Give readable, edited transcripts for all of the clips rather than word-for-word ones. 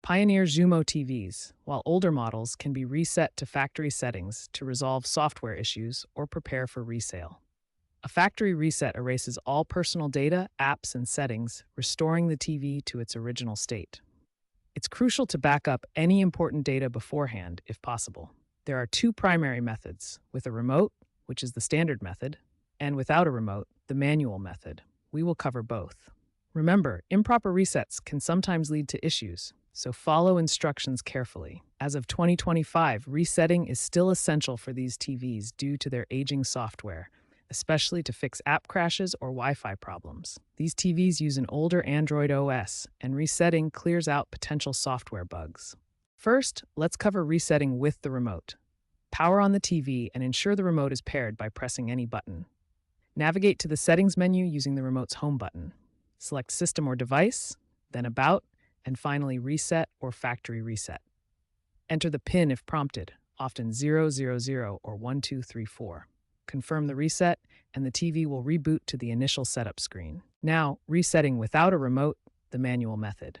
Pioneer Xumo TVs, while older models can be reset to factory settings to resolve software issues or prepare for resale. A factory reset erases all personal data, apps, and settings, restoring the TV to its original state. It's crucial to back up any important data beforehand, if possible. There are two primary methods, with a remote, which is the standard method, and without a remote, the manual method. We will cover both. Remember, improper resets can sometimes lead to issues, so follow instructions carefully. As of 2025, resetting is still essential for these TVs due to their aging software, especially to fix app crashes or Wi-Fi problems. These TVs use an older Android OS, and resetting clears out potential software bugs. First, let's cover resetting with the remote. Power on the TV and ensure the remote is paired by pressing any button. Navigate to the Settings menu using the remote's Home button. Select System or Device, then About, and finally Reset or Factory Reset. Enter the PIN if prompted, often 000 or 1234. Confirm the reset, and the TV will reboot to the initial setup screen. Now, resetting without a remote, the manual method.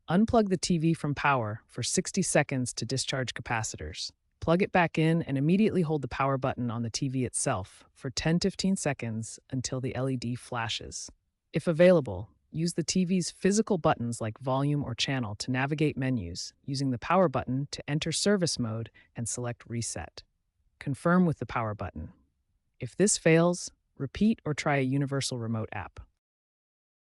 Unplug the TV from power for 60 seconds to discharge capacitors. Plug it back in and immediately hold the power button on the TV itself for 10-15 seconds until the LED flashes. If available, use the TV's physical buttons like volume or channel to navigate menus, using the power button to enter service mode and select reset. Confirm with the power button. If this fails, repeat or try a universal remote app.